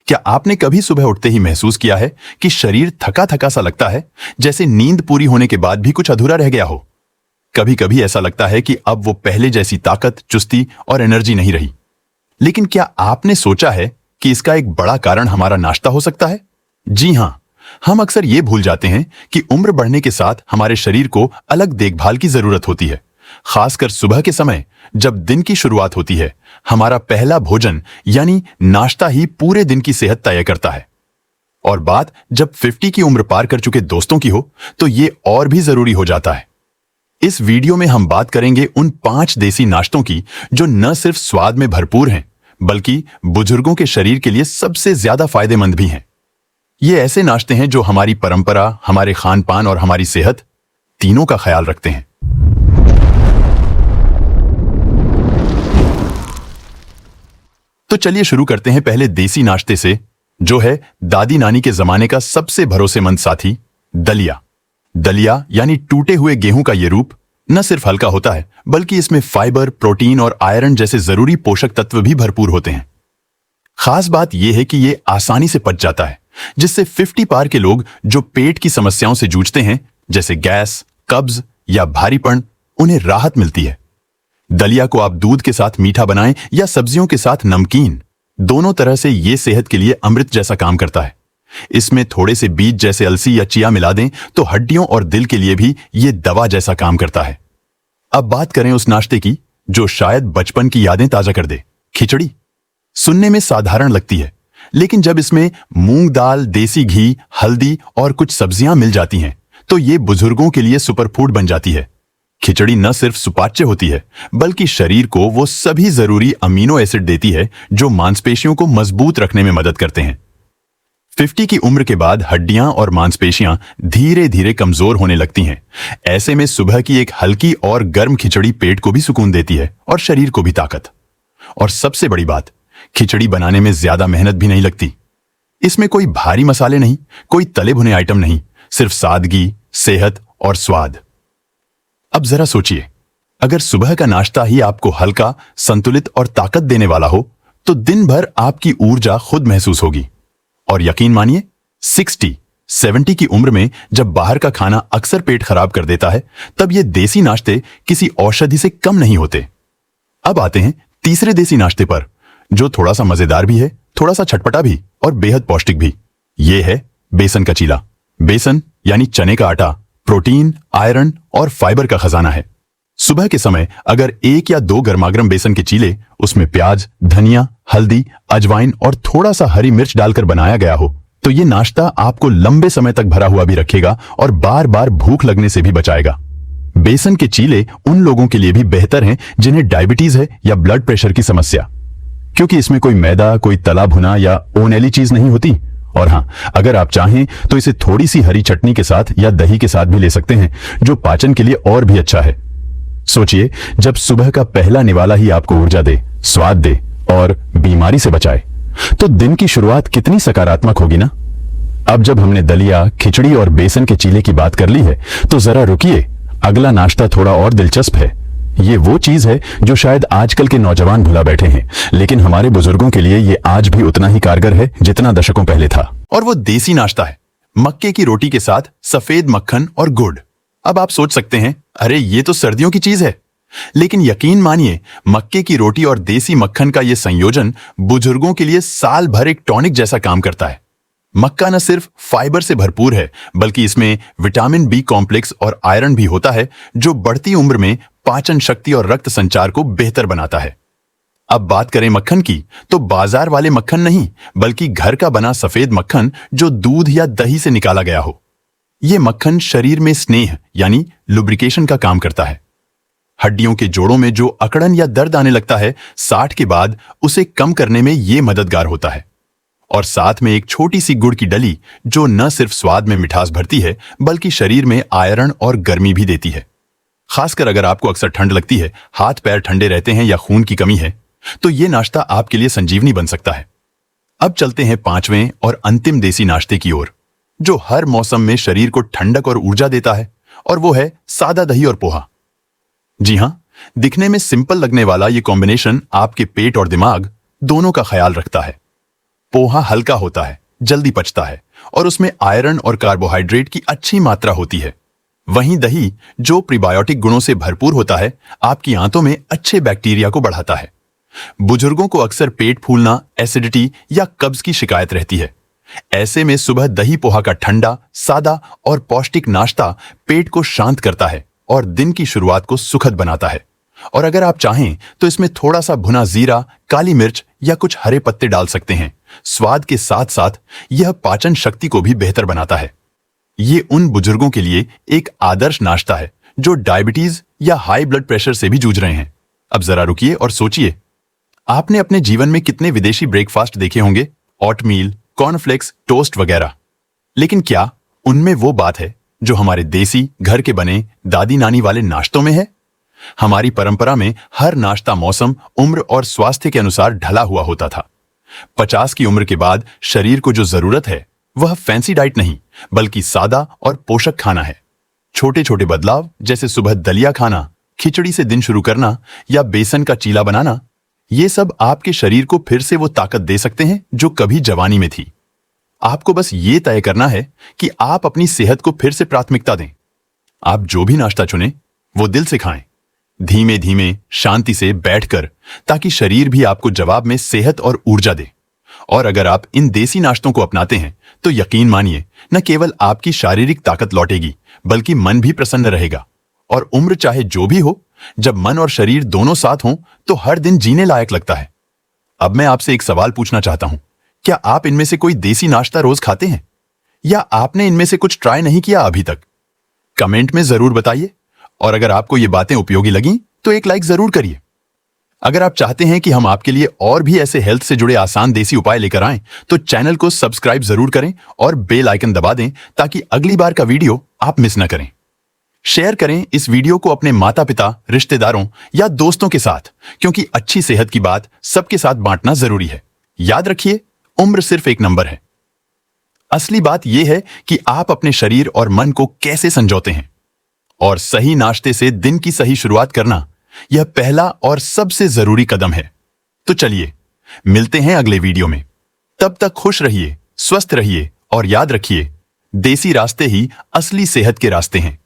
क्या आपने कभी सुबह उठते ही महसूस किया है कि शरीर थका थका सा लगता है, जैसे नींद पूरी होने के बाद भी कुछ अधूरा रह गया हो? कभी कभी ऐसा लगता है कि अब वो पहले जैसी ताकत, चुस्ती और एनर्जी नहीं रही। लेकिन क्या आपने सोचा है कि इसका एक बड़ा कारण हमारा नाश्ता हो सकता है? जी हां, हम अक्सर ये भूल जाते हैं कि उम्र बढ़ने के साथ हमारे शरीर को अलग देखभाल की जरूरत होती है। खासकर सुबह के समय, जब दिन की शुरुआत होती है, हमारा पहला भोजन यानी नाश्ता ही पूरे दिन की सेहत तय करता है। और बात जब 50 की उम्र पार कर चुके दोस्तों की हो, तो ये और भी जरूरी हो जाता है। इस वीडियो में हम बात करेंगे उन 5 देसी नाश्तों की जो न सिर्फ स्वाद में भरपूर हैं, बल्कि बुजुर्गों के शरीर के लिए सबसे ज्यादा फायदेमंद भी हैं। ये ऐसे नाश्ते हैं जो हमारी परंपरा, हमारे खान पान और हमारी सेहत तीनों का ख्याल रखते हैं। तो चलिए शुरू करते हैं पहले देसी नाश्ते से, जो है दादी नानी के जमाने का सबसे भरोसेमंद साथी, दलिया। दलिया यानी टूटे हुए गेहूं का ये रूप न सिर्फ हल्का होता है, बल्कि इसमें फाइबर, प्रोटीन और आयरन जैसे जरूरी पोषक तत्व भी भरपूर होते हैं। खास बात यह है कि ये आसानी से पच जाता है, जिससे 50 पार के लोग जो पेट की समस्याओं से जूझते हैं, जैसे गैस, कब्ज या भारीपन, उन्हें राहत मिलती है। दलिया को आप दूध के साथ मीठा बनाएं या सब्जियों के साथ नमकीन, दोनों तरह से ये सेहत के लिए अमृत जैसा काम करता है। इसमें थोड़े से बीज जैसे अलसी या चिया मिला दें तो हड्डियों और दिल के लिए भी ये दवा जैसा काम करता है। अब बात करें उस नाश्ते की जो शायद बचपन की यादें ताजा कर दे, खिचड़ी। सुनने में साधारण लगती है, लेकिन जब इसमें मूंग दाल, देसी घी, हल्दी और कुछ सब्जियां मिल जाती हैं, तो ये बुजुर्गों के लिए सुपरफूड बन जाती है। खिचड़ी न सिर्फ सुपाच्य होती है, बल्कि शरीर को वो सभी जरूरी अमीनो एसिड देती है जो मांसपेशियों को मजबूत रखने में मदद करते हैं। 50 की उम्र के बाद हड्डियां और मांसपेशियां धीरे धीरे कमजोर होने लगती हैं। ऐसे में सुबह की एक हल्की और गर्म खिचड़ी पेट को भी सुकून देती है और शरीर को भी ताकत। और सबसे बड़ी बात, खिचड़ी बनाने में ज्यादा मेहनत भी नहीं लगती। इसमें कोई भारी मसाले नहीं, कोई तले भुने आइटम नहीं, सिर्फ सादगी, सेहत और स्वाद। अब जरा सोचिए, अगर सुबह का नाश्ता ही आपको हल्का, संतुलित और ताकत देने वाला हो, तो दिन भर आपकी ऊर्जा खुद महसूस होगी। और यकीन मानिए, 60-70 की उम्र में जब बाहर का खाना अक्सर पेट खराब कर देता है, तब ये देसी नाश्ते किसी औषधि से कम नहीं होते। अब आते हैं तीसरे देसी नाश्ते पर, जो थोड़ा सा मजेदार भी है, थोड़ा सा चटपटा भी और बेहद पौष्टिक भी। ये है बेसन का चीला। बेसन यानी चने का आटा प्रोटीन, आयरन और फाइबर का खजाना है। सुबह के समय अगर 1 या 2 गर्मागर्म बेसन के चीले, उसमें प्याज, धनिया, हल्दी, अजवाइन और थोड़ा सा हरी मिर्च डालकर बनाया गया हो, तो ये नाश्ता आपको लंबे समय तक भरा हुआ भी रखेगा और बार बार भूख लगने से भी बचाएगा। बेसन के चीले उन लोगों के लिए भी बेहतर हैं जिन्हें डायबिटीज है या ब्लड प्रेशर की समस्या, क्योंकि इसमें कोई मैदा, कोई तला भुना या ओनेली चीज नहीं होती। और हाँ, अगर आप चाहें तो इसे थोड़ी सी हरी चटनी के साथ या दही के साथ भी ले सकते हैं, जो पाचन के लिए और भी अच्छा है। सोचिए, जब सुबह का पहला निवाला ही आपको ऊर्जा दे, स्वाद दे और बीमारी से बचाए, तो दिन की शुरुआत कितनी सकारात्मक होगी ना। अब जब हमने दलिया, खिचड़ी और बेसन के चीले की बात कर ली है, तो जरा रुकिए, अगला नाश्ता थोड़ा और दिलचस्प है। ये वो चीज है जो शायद आजकल के नौजवान भुला बैठे हैं, लेकिन हमारे बुजुर्गों के लिए ये आज भी उतना ही कारगर है जितना दशकों पहले था। और वो देसी नाश्ता है मक्के की रोटी के साथ सफेद मक्खन और गुड़। अब आप सोच सकते हैं, अरे ये तो सर्दियों की चीज है। लेकिन यकीन मानिए, मक्के की रोटी और देसी मक्खन का ये संयोजन बुजुर्गों के लिए साल भर एक टॉनिक जैसा काम करता है। मक्का न सिर्फ फाइबर से भरपूर है, बल्कि इसमें विटामिन बी कॉम्प्लेक्स और आयरन भी होता है, जो बढ़ती उम्र में पाचन शक्ति और रक्त संचार को बेहतर बनाता है। अब बात करें मक्खन की, तो बाजार वाले मक्खन नहीं, बल्कि घर का बना सफेद मक्खन जो दूध या दही से निकाला गया हो। यह मक्खन शरीर में स्नेह यानी लुब्रिकेशन का काम करता है। हड्डियों के जोड़ों में जो अकड़न या दर्द आने लगता है 60 के बाद, उसे कम करने में यह मददगार होता है। और साथ में एक छोटी सी गुड़ की डली, जो न सिर्फ स्वाद में मिठास भरती है, बल्कि शरीर में आयरन और गर्मी भी देती है। खासकर अगर आपको अक्सर ठंड लगती है, हाथ पैर ठंडे रहते हैं या खून की कमी है, तो ये नाश्ता आपके लिए संजीवनी बन सकता है। अब चलते हैं 5वें और अंतिम देसी नाश्ते की ओर, जो हर मौसम में शरीर को ठंडक और ऊर्जा देता है, और वो है सादा दही और पोहा। जी हां, दिखने में सिंपल लगने वाला ये कॉम्बिनेशन आपके पेट और दिमाग दोनों का ख्याल रखता है। पोहा हल्का होता है, जल्दी पचता है और उसमें आयरन और कार्बोहाइड्रेट की अच्छी मात्रा होती है। वहीं दही, जो प्रीबायोटिक गुणों से भरपूर होता है, आपकी आंतों में अच्छे बैक्टीरिया को बढ़ाता है। बुजुर्गों को अक्सर पेट फूलना, एसिडिटी या कब्ज की शिकायत रहती है। ऐसे में सुबह दही पोहा का ठंडा, सादा और पौष्टिक नाश्ता पेट को शांत करता है और दिन की शुरुआत को सुखद बनाता है। और अगर आप चाहें तो इसमें थोड़ा सा भुना जीरा, काली मिर्च या कुछ हरे पत्ते डाल सकते हैं। स्वाद के साथ साथ यह पाचन शक्ति को भी बेहतर बनाता है। ये उन बुजुर्गों के लिए एक आदर्श नाश्ता है जो डायबिटीज या हाई ब्लड प्रेशर से भी जूझ रहे हैं। अब जरा रुकिए और सोचिए, आपने अपने जीवन में कितने विदेशी ब्रेकफास्ट देखे होंगे, ओटमील, कॉर्नफ्लेक्स, टोस्ट वगैरह। लेकिन क्या उनमें वो बात है जो हमारे देसी घर के बने दादी नानी वाले नाश्तों में है? हमारी परंपरा में हर नाश्ता मौसम, उम्र और स्वास्थ्य के अनुसार ढला हुआ होता था। 50 की उम्र के बाद शरीर को जो जरूरत है वह फैंसी डाइट नहीं, बल्कि सादा और पोषक खाना है। छोटे छोटे बदलाव, जैसे सुबह दलिया खाना, खिचड़ी से दिन शुरू करना या बेसन का चीला बनाना, ये सब आपके शरीर को फिर से वो ताकत दे सकते हैं जो कभी जवानी में थी। आपको बस ये तय करना है कि आप अपनी सेहत को फिर से प्राथमिकता दें। आप जो भी नाश्ता चुनें वो दिल से खाएं, धीमे धीमे, शांति से बैठकर, ताकि शरीर भी आपको जवाब में सेहत और ऊर्जा दे। और अगर आप इन देसी नाश्तों को अपनाते हैं तो यकीन मानिए, न केवल आपकी शारीरिक ताकत लौटेगी, बल्कि मन भी प्रसन्न रहेगा। और उम्र चाहे जो भी हो, जब मन और शरीर दोनों साथ हों तो हर दिन जीने लायक लगता है। अब मैं आपसे एक सवाल पूछना चाहता हूं, क्या आप इनमें से कोई देसी नाश्ता रोज खाते हैं, या आपने इनमें से कुछ ट्राई नहीं किया अभी तक? कमेंट में जरूर बताइए। और अगर आपको ये बातें उपयोगी लगीं तो एक लाइक जरूर करिए। अगर आप चाहते हैं कि हम आपके लिए और भी ऐसे हेल्थ से जुड़े आसान देसी उपाय लेकर आएं, तो चैनल को सब्सक्राइब जरूर करें और बेल आइकन दबा दें, ताकि अगली बार का वीडियो आप मिस न करें। शेयर करें इस वीडियो को अपने माता पिता, रिश्तेदारों या दोस्तों के साथ, क्योंकि अच्छी सेहत की बात सबके साथ बांटना जरूरी है। याद रखिए, उम्र सिर्फ एक नंबर है। असली बात यह है कि आप अपने शरीर और मन को कैसे संजोते हैं। और सही नाश्ते से दिन की सही शुरुआत करना, यह पहला और सबसे जरूरी कदम है। तो चलिए, मिलते हैं अगले वीडियो में। तब तक खुश रहिए, स्वस्थ रहिए और याद रखिए, देसी रास्ते ही असली सेहत के रास्ते हैं।